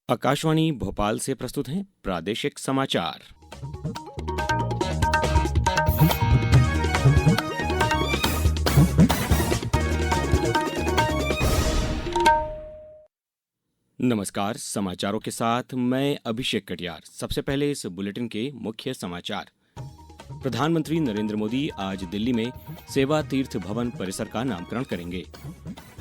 आकाशवाणी भोपाल से प्रस्तुत हैं प्रादेशिक समाचार। नमस्कार, समाचारों के साथ मैं अभिषेक कटियार। सबसे पहले इस बुलेटिन के मुख्य समाचार। प्रधानमंत्री नरेंद्र मोदी आज दिल्ली में सेवा तीर्थ भवन परिसर का नामकरण करेंगे।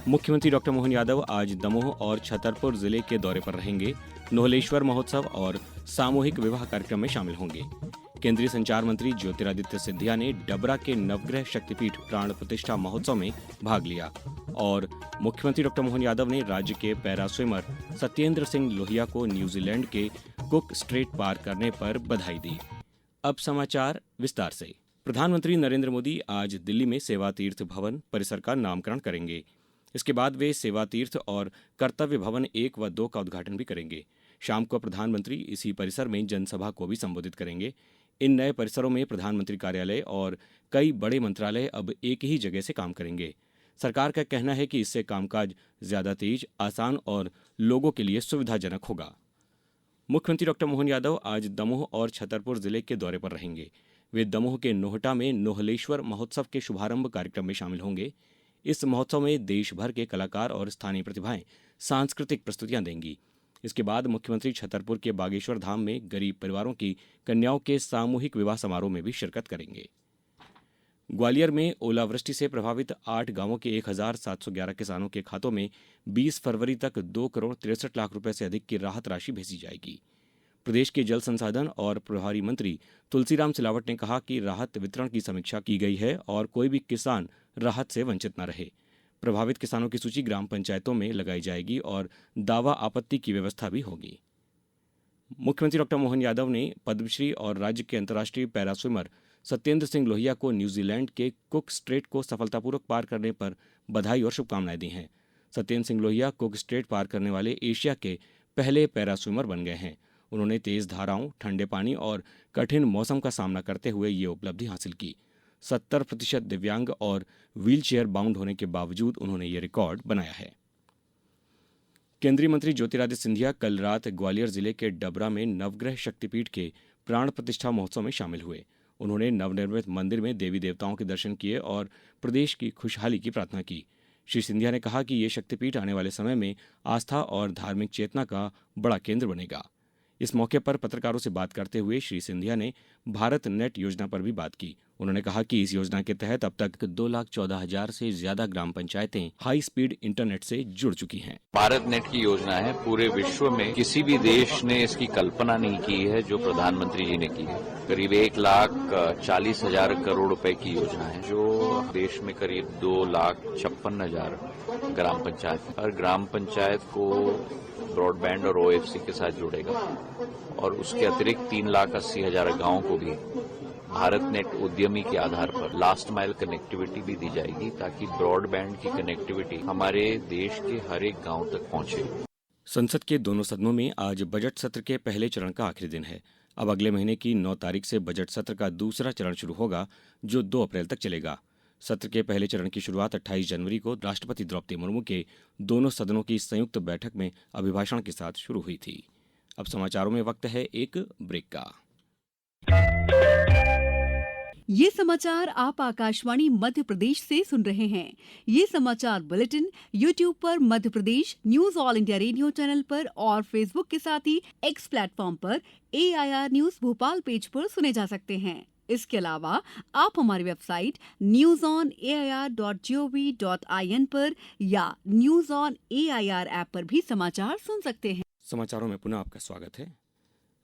मुख्यमंत्री डॉक्टर मोहन यादव आज दमोह और छतरपुर जिले के दौरे पर रहेंगे। नोहलेश्वर महोत्सव और सामूहिक विवाह कार्यक्रम में शामिल होंगे। केंद्रीय संचार मंत्री ज्योतिरादित्य सिंधिया ने डबरा के नवग्रह शक्तिपीठ प्राण प्रतिष्ठा महोत्सव में भाग लिया और मुख्यमंत्री डॉक्टर मोहन यादव ने राज्य के पैरा स्विमर सत्येंद्र सिंह लोहिया को न्यूजीलैंड के कुक स्ट्रेट पार करने पर बधाई दी। अब समाचार विस्तार से। प्रधानमंत्री नरेंद्र मोदी आज दिल्ली में सेवा तीर्थ भवन परिसर का नामकरण करेंगे। इसके बाद वे सेवा तीर्थ और कर्तव्य भवन 1 व 2 का उद्घाटन भी करेंगे। शाम को प्रधानमंत्री इसी परिसर में जनसभा को भी संबोधित करेंगे। इन नए परिसरों में प्रधानमंत्री कार्यालय और कई बड़े मंत्रालय अब एक ही जगह से काम करेंगे। सरकार का कहना है कि इससे कामकाज ज्यादा तेज, आसान और लोगों के लिए सुविधाजनक होगा। मुख्यमंत्री डॉक्टर मोहन यादव आज दमोह और छतरपुर जिले के दौरे पर रहेंगे। वे दमोह के नोहटा में नोहलेश्वर महोत्सव के शुभारंभ कार्यक्रम में शामिल होंगे। इस महोत्सव में देश भर के कलाकार और स्थानीय प्रतिभाएं सांस्कृतिक प्रस्तुतियां देंगी। इसके बाद मुख्यमंत्री छतरपुर के बागेश्वर धाम में गरीब परिवारों की कन्याओं के सामूहिक विवाह समारोह में भी शिरकत करेंगे। ग्वालियर में ओलावृष्टि से प्रभावित 8 गांवों के 1,711 किसानों के खातों में 20 फरवरी तक 2 करोड़ 63 लाख रुपए से अधिक की राहत राशि भेजी जाएगी। प्रदेश के जल संसाधन और प्रभारी मंत्री तुलसीराम सिलावट ने कहा कि राहत वितरण की समीक्षा की गई है और कोई भी किसान राहत से वंचित न रहे। प्रभावित किसानों की सूची ग्राम पंचायतों में लगाई जाएगी और दावा आपत्ति की व्यवस्था भी होगी। मुख्यमंत्री डॉक्टर मोहन यादव ने पद्मश्री और राज्य के अंतर्राष्ट्रीय पैरा स्विमर सत्येंद्र सिंह लोहिया को न्यूजीलैंड के कुक स्ट्रेट को सफलतापूर्वक पार करने पर बधाई और शुभकामनाएं दी हैं। सत्येंद्र सिंह लोहिया कुक स्ट्रेट पार करने वाले एशिया के पहले पैरा स्विमर बन गए हैं। उन्होंने तेज धाराओं, ठंडे पानी और कठिन मौसम का सामना करते हुए ये उपलब्धि हासिल की। 70% दिव्यांग और व्हीलचेयर बाउंड होने के बावजूद उन्होंने ये रिकॉर्ड बनाया है। केंद्रीय मंत्री ज्योतिरादित्य सिंधिया कल रात ग्वालियर जिले के डबरा में नवग्रह शक्तिपीठ के प्राण प्रतिष्ठा महोत्सव में शामिल हुए। उन्होंने नवनिर्मित मंदिर में देवी देवताओं के दर्शन किए और प्रदेश की खुशहाली की प्रार्थना की। श्री सिंधिया ने कहा कि ये शक्तिपीठ आने वाले समय में आस्था और धार्मिक चेतना का बड़ा केंद्र बनेगा। इस मौके पर पत्रकारों से बात करते हुए श्री सिंधिया ने भारत नेट योजना पर भी बात की। उन्होंने कहा कि इस योजना के तहत अब तक 2,14,000 से ज्यादा ग्राम पंचायतें हाई स्पीड इंटरनेट से जुड़ चुकी हैं। भारत नेट की योजना है, पूरे विश्व में किसी भी देश ने इसकी कल्पना नहीं की है जो प्रधानमंत्री जी ने की है। करीब 1,40,000 करोड़ रुपए की योजना है जो देश में करीब 2,56,000 ग्राम पंचायत, हर ग्राम पंचायत को ब्रॉडबैंड और ओएफसी के साथ जुड़ेगा और उसके अतिरिक्त 3,80,000 गांवों को भी भारत नेट उद्यमी के आधार पर लास्ट माइल कनेक्टिविटी भी दी जाएगी ताकि ब्रॉडबैंड की कनेक्टिविटी हमारे देश के हर एक गांव तक पहुंचे। संसद के दोनों सदनों में आज बजट सत्र के पहले चरण का आखिरी दिन है। अब अगले महीने की 9 तारीख से बजट सत्र का दूसरा चरण शुरू होगा जो 2 अप्रैल तक चलेगा। सत्र के पहले चरण की शुरुआत 28 जनवरी को राष्ट्रपति द्रौपदी मुर्मू के दोनों सदनों की संयुक्त बैठक में अभिभाषण के साथ शुरू हुई थी। अब समाचारों में वक्त है एक ब्रेक का। ये समाचार आप आकाशवाणी मध्य प्रदेश से सुन रहे हैं। ये समाचार बुलेटिन YouTube पर Madhya Pradesh news all India radio channel पर और फेसबुक के साथ ही एक्स प्लेटफॉर्म पर AIR न्यूज भोपाल पेज पर सुने जा सकते हैं। इसके अलावा आप हमारी वेबसाइट newsonair.gov.in पर या न्यूज ऑन AIR ऐप पर भी समाचार सुन सकते हैं। समाचारों में पुनः आपका स्वागत है।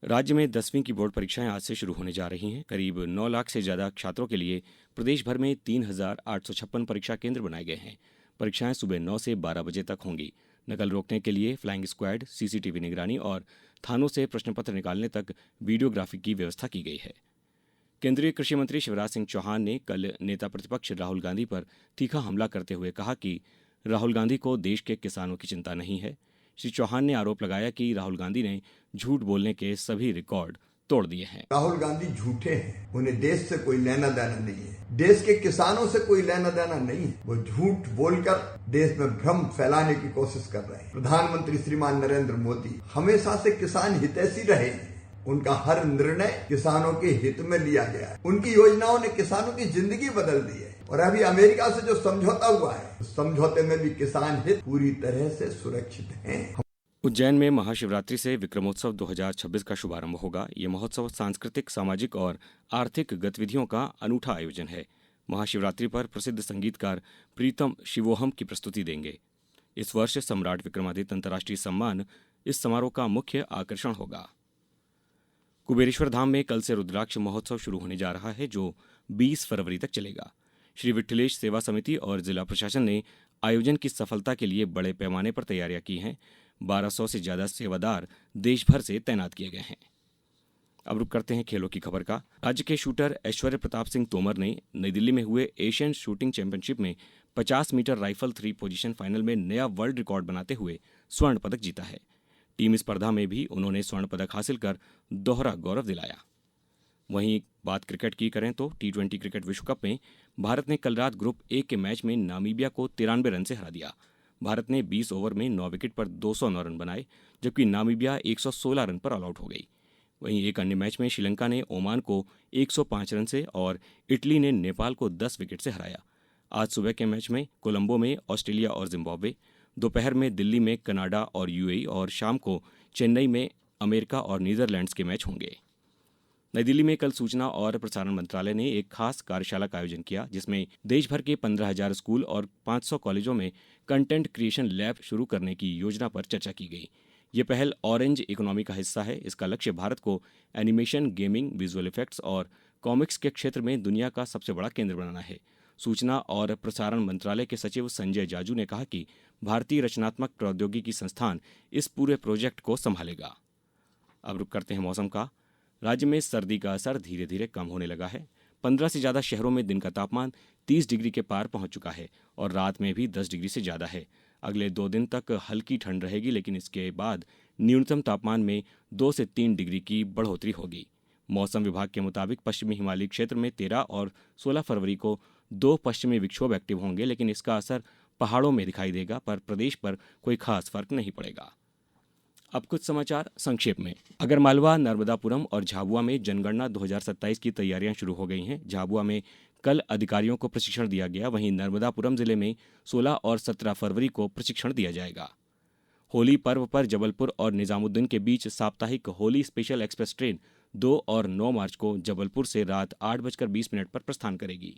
राज्य में 10वीं की बोर्ड परीक्षाएं आज से शुरू होने जा रही हैं। करीब 9 लाख से ज्यादा छात्रों के लिए प्रदेश भर में 3,856 परीक्षा केंद्र बनाए गए हैं। परीक्षाएं सुबह 9 से 12 बजे तक होंगी। नकल रोकने के लिए फ्लाइंग स्क्वाड, CCTV निगरानी और थानों से प्रश्नपत्र निकालने तक वीडियोग्राफी की व्यवस्था की गई है। केंद्रीय कृषि मंत्री शिवराज सिंह चौहान ने कल नेता प्रतिपक्ष राहुल गांधी पर तीखा हमला करते हुए कहा कि राहुल गांधी को देश के किसानों की चिंता नहीं है। श्री चौहान ने आरोप लगाया कि राहुल गांधी ने झूठ बोलने के सभी रिकॉर्ड तोड़ दिए हैं। राहुल गांधी झूठे हैं, उन्हें देश से कोई लेना देना नहीं है, देश के किसानों से कोई लेना देना नहीं है। वो झूठ बोलकर देश में भ्रम फैलाने की कोशिश कर रहे हैं। प्रधानमंत्री श्रीमान नरेंद्र मोदी हमेशा से किसान हितैषी रहे हैं। उनका हर निर्णय किसानों के हित में लिया गया है। उनकी योजनाओं ने किसानों की जिंदगी बदल दी है। और अभी अमेरिका से जो समझौता हुआ है, उस समझौते में भी किसान हित पूरी तरह से सुरक्षित हैं। उज्जैन में महाशिवरात्रि से विक्रमोत्सव 2026 का शुभारंभ होगा। ये महोत्सव सांस्कृतिक, सामाजिक और आर्थिक गतिविधियों का अनूठा आयोजन है। महाशिवरात्रि पर प्रसिद्ध संगीतकार प्रीतम शिवोहम की प्रस्तुति देंगे। इस वर्ष सम्राट विक्रमादित्य अंतर्राष्ट्रीय सम्मान इस समारोह का मुख्य आकर्षण होगा। कुबेरेश्वर धाम में कल से रुद्राक्ष महोत्सव शुरू होने जा रहा है, जो 20 फरवरी तक चलेगा। श्री विठलेश सेवा समिति और जिला प्रशासन ने आयोजन की सफलता के लिए बड़े पैमाने पर तैयारियां की हैं। 1200 से ज्यादा सेवादार देश भर से तैनात किए गए हैं। अब रुक करते हैं खेलों की खबर का। राज्य के शूटर ऐश्वर्य प्रताप सिंह तोमर ने नई दिल्ली में हुए एशियन शूटिंग चैंपियनशिप में 50 मीटर राइफल 3 पोजीशन फाइनल में नया वर्ल्ड रिकॉर्ड बनाते हुए स्वर्ण पदक जीता है। टीम स्पर्धा में भी उन्होंने स्वर्ण पदक हासिल कर दोहरा गौरव दिलाया। वहीं बात क्रिकेट की करें तो T20 क्रिकेट विश्व कप में भारत ने कल रात ग्रुप ए के मैच में नामीबिया को 93 रन से हरा दिया। भारत ने 20 ओवर में 9 विकेट पर 209 रन बनाए, जबकि नामीबिया 116 रन पर ऑल आउट हो गई। वहीं एक अन्य मैच में श्रीलंका ने ओमान को 105 रन से और इटली ने नेपाल को 10 विकेट से हराया। आज सुबह के मैच में कोलंबो में ऑस्ट्रेलिया और जिम्बाब्वे, दोपहर में दिल्ली में कनाडा और यूएई और शाम को चेन्नई में अमेरिका और नीदरलैंड्स के मैच होंगे। नई दिल्ली में कल सूचना और प्रसारण मंत्रालय ने एक खास कार्यशाला का आयोजन किया, जिसमें देश भर के 15,000 स्कूल और 500 कॉलेजों में कंटेंट क्रिएशन लैब शुरू करने की योजना पर चर्चा की गई। ये पहल ऑरेंज इकोनॉमी का हिस्सा है। इसका लक्ष्य भारत को एनिमेशन, गेमिंग, विजुअल इफेक्ट्स और कॉमिक्स के क्षेत्र में दुनिया का सबसे बड़ा केंद्र बनाना है। सूचना और प्रसारण मंत्रालय के सचिव संजय जाजू ने कहा कि भारतीय रचनात्मक प्रौद्योगिकी संस्थान इस पूरे प्रोजेक्ट को संभालेगा। अब रुक करते हैं मौसम का। राज्य में सर्दी का असर धीरे धीरे कम होने लगा है। 15 से ज्यादा शहरों में दिन का तापमान 30 डिग्री के पार पहुंच चुका है और रात में भी 10 डिग्री से ज्यादा है। अगले 2 दिन तक हल्की ठंड रहेगी, लेकिन इसके बाद न्यूनतम तापमान में 2 से 3 डिग्री की बढ़ोतरी होगी। मौसम विभाग के मुताबिक पश्चिमी हिमालयी क्षेत्र में 13 और 16 फरवरी को 2 पश्चिमी विक्षोभ एक्टिव होंगे, लेकिन इसका असर पहाड़ों में दिखाई देगा, पर प्रदेश पर कोई खास फर्क नहीं पड़ेगा। अब कुछ समाचार संक्षेप में। आगरमालवा, नर्मदापुरम और झाबुआ में जनगणना 2027 की तैयारियां शुरू हो गई हैं। झाबुआ में कल अधिकारियों को प्रशिक्षण दिया गया, वहीं नर्मदापुरम जिले में 16 और 17 फरवरी को प्रशिक्षण दिया जाएगा। होली पर्व पर जबलपुर और निजामुद्दीन के बीच साप्ताहिक होली स्पेशल एक्सप्रेस ट्रेन 2 और 9 मार्च को जबलपुर से रात 8:20 पर प्रस्थान करेगी।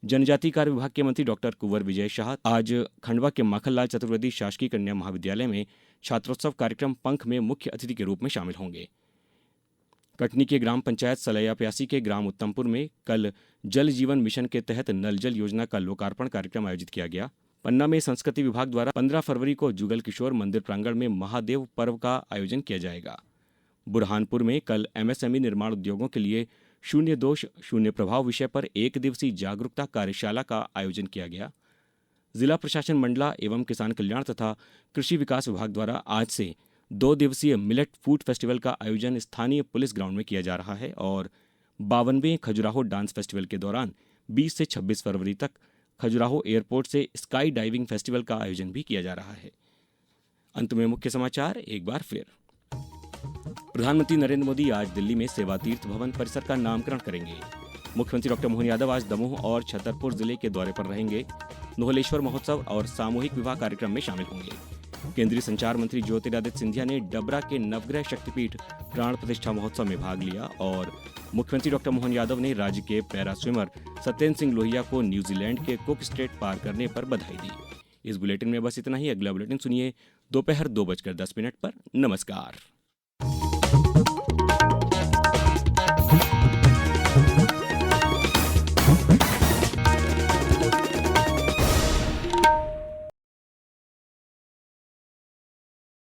जनजातीय कार्य विभाग के मंत्री डॉक्टर कुंवर विजय शाह आज खंडवा के माखनलाल चतुर्वेदी शासकीय कन्या महाविद्यालय में छात्रोत्सव कार्यक्रम पंख में मुख्य अतिथि के रूप में शामिल होंगे। कटनी के ग्राम पंचायत सलैया प्यासी के ग्राम उत्तमपुर में कल जल जीवन मिशन के तहत नल जल योजना का लोकार्पण कार्यक्रम आयोजित किया गया। पन्ना में संस्कृति विभाग द्वारा 15 फरवरी को जुगल किशोर मंदिर प्रांगण में महादेव पर्व का आयोजन किया जाएगा। बुरहानपुर में कल एमएसएमई निर्माण उद्योगों के लिए शून्य दोष शून्य प्रभाव विषय पर 1 दिवसीय जागरूकता कार्यशाला का आयोजन किया गया। जिला प्रशासन मंडला एवं किसान कल्याण तथा कृषि विकास विभाग द्वारा आज से 2 दिवसीय मिलेट फूड फेस्टिवल का आयोजन स्थानीय पुलिस ग्राउंड में किया जा रहा है और 52वें खजुराहो डांस फेस्टिवल के दौरान 20 से 26 फरवरी तक खजुराहो एयरपोर्ट से स्काई डाइविंग फेस्टिवल का आयोजन भी किया जा रहा है। अंत में मुख्य समाचार एक बार फिर। प्रधानमंत्री नरेंद्र मोदी आज दिल्ली में सेवा तीर्थ भवन परिसर का नामकरण करेंगे। मुख्यमंत्री डॉक्टर मोहन यादव आज दमोह और छतरपुर जिले के दौरे पर रहेंगे। नोहलेश्वर महोत्सव और सामूहिक विवाह कार्यक्रम में शामिल होंगे। केंद्रीय संचार मंत्री ज्योतिरादित्य सिंधिया ने डबरा के नवग्रह शक्तिपीठ प्राण प्रतिष्ठा महोत्सव में भाग लिया और मुख्यमंत्री डॉक्टर मोहन यादव ने राज्य के पैरा स्विमर सत्येंद्र सिंह लोहिया को न्यूजीलैंड के कुक स्ट्रेट पार करने पर बधाई दी। इस बुलेटिन में बस इतना ही। अगला बुलेटिन सुनिए दोपहर 2:10 पर। नमस्कार।